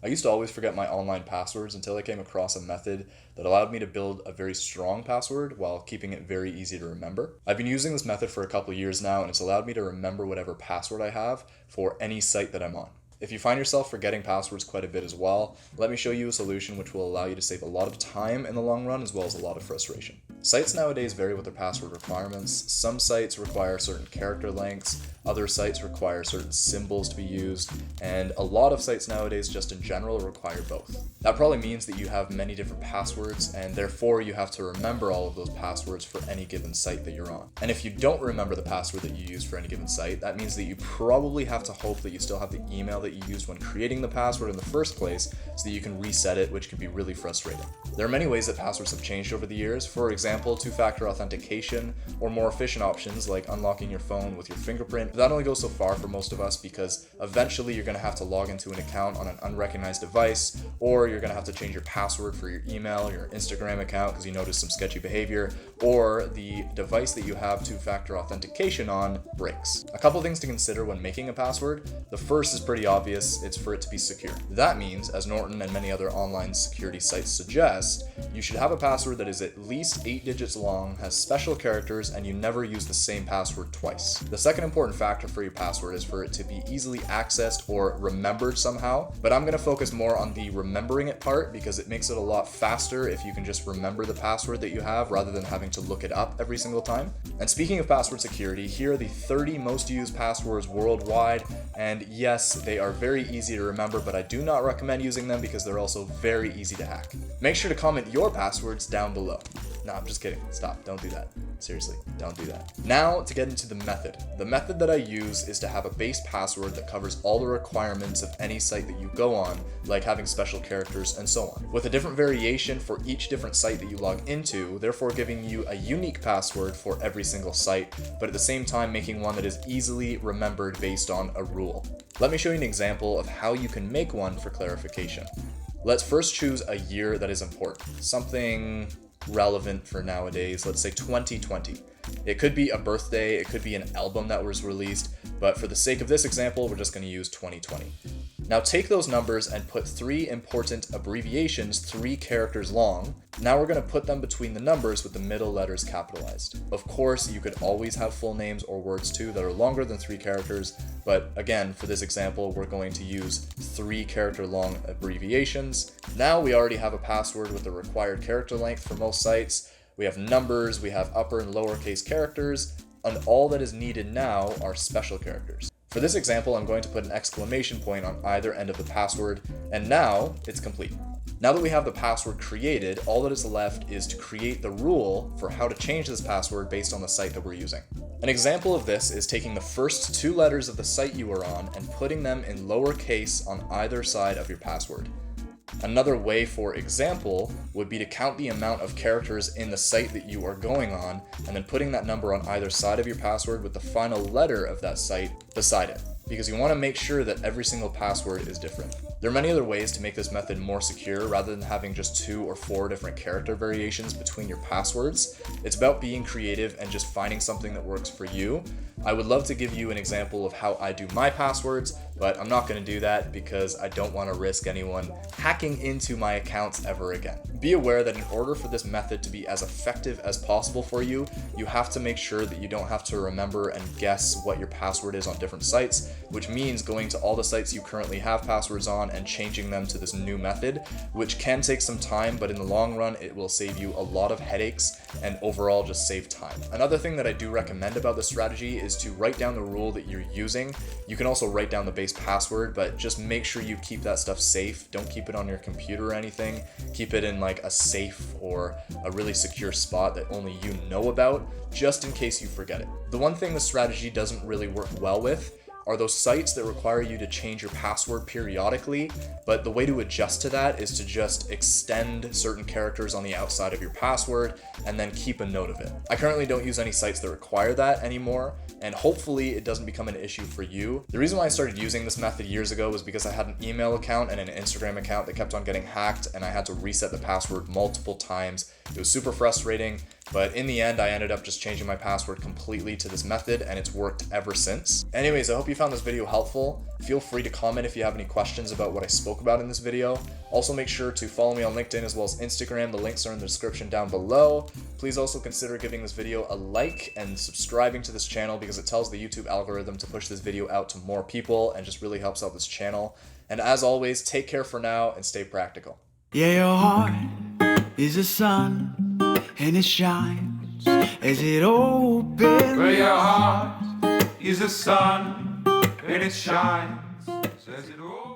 I used to always forget my online passwords until I came across a method that allowed me to build a very strong password while keeping it very easy to remember. I've been using this method for a couple years now, and it's allowed me to remember whatever password I have for any site that I'm on. If you find yourself forgetting passwords quite a bit as well, let me show you a solution which will allow you to save a lot of time in the long run as well as a lot of frustration. Sites nowadays vary with their password requirements. Some sites require certain character lengths, other sites require certain symbols to be used, and a lot of sites nowadays just in general require both. That probably means that you have many different passwords, and therefore you have to remember all of those passwords for any given site that you're on. And if you don't remember the password that you use for any given site, that means that you probably have to hope that you still have the email that you used when creating the password in the first place so that you can reset it, which can be really frustrating. There are many ways that passwords have changed over the years. For example, two-factor authentication or more efficient options like unlocking your phone with your fingerprint. That only goes so far for most of us because eventually you're going to have to log into an account on an unrecognized device, or you're going to have to change your password for your email, your Instagram account because you noticed some sketchy behavior, or the device that you have two-factor authentication on breaks. A couple things to consider when making a password. The first is pretty obvious, it's for it to be secure. That means, as Norton and many other online security sites suggest, you should have a password that is at least 8 digits long, has special characters, and you never use the same password twice. The second important factor for your password is for it to be easily accessed or remembered somehow, but I'm going to focus more on the remembering it part because it makes it a lot faster if you can just remember the password that you have rather than having to look it up every single time. And speaking of password security, here are the 30 most used passwords worldwide, and yes, they are very easy to remember, but I do not recommend using them because they're also very easy to hack. Make sure to comment your passwords down below. No, I'm just kidding. Stop. Don't do that. Seriously, don't do that. Now to get into the method. The method that I use is to have a base password that covers all the requirements of any site that you go on, like having special characters and so on, with a different variation for each different site that you log into, therefore giving you a unique password for every single site, but at the same time making one that is easily remembered based on a rule. Let me show you an example of how you can make one for clarification. Let's first choose a year that is important, something relevant for nowadays, let's say 2020. It could be a birthday, it could be an album that was released, but for the sake of this example, we're just going to use 2020. Now take those numbers and put 3 important abbreviations, 3 characters long. Now we're going to put them between the numbers with the middle letters capitalized. Of course, you could always have full names or words too that are longer than 3 characters, but again, for this example, we're going to use 3 character long abbreviations. Now we already have a password with the required character length for most sites. We have numbers, we have upper and lowercase characters, and all that is needed now are special characters. For this example, I'm going to put an exclamation point on either end of the password, and now it's complete. Now that we have the password created, all that is left is to create the rule for how to change this password based on the site that we're using. An example of this is taking the first 2 letters of the site you are on and putting them in lowercase on either side of your password. Another way, for example, would be to count the amount of characters in the site that you are going on and then putting that number on either side of your password with the final letter of that site beside it, because you want to make sure that every single password is different. There are many other ways to make this method more secure rather than having just 2 or 4 different character variations between your passwords. It's about being creative and just finding something that works for you. I would love to give you an example of how I do my passwords, but I'm not going to do that because I don't want to risk anyone hacking into my accounts ever again. Be aware that in order for this method to be as effective as possible for you, you have to make sure that you don't have to remember and guess what your password is on different sites, which means going to all the sites you currently have passwords on and changing them to this new method, which can take some time, but in the long run, it will save you a lot of headaches and overall just save time. Another thing that I do recommend about this strategy is to write down the rule that you're using. You can also write down the base password, but just make sure you keep that stuff safe. Don't keep it on your computer or anything. Keep it in like a safe or a really secure spot that only you know about, just in case you forget it. The one thing this strategy doesn't really work well with are those sites that require you to change your password periodically, but the way to adjust to that is to just extend certain characters on the outside of your password and then keep a note of it. I currently don't use any sites that require that anymore, and hopefully it doesn't become an issue for you. The reason why I started using this method years ago was because I had an email account and an Instagram account that kept on getting hacked, and I had to reset the password multiple times. It was super frustrating, But in the end, I ended up just changing my password completely to this method, and it's worked ever since. Anyways, I hope you found this video helpful. Feel free to comment if you have any questions about what I spoke about in this video. Also, make sure to follow me on LinkedIn as well as Instagram. The links are in the description down below. Please also consider giving this video a like and subscribing to this channel, because it tells the YouTube algorithm to push this video out to more people and just really helps out this channel. And as always, take care for now and stay practical. Yeah, your heart is a sun, and it shines as it opens. Well, your heart is a sun, and it shines as it opens.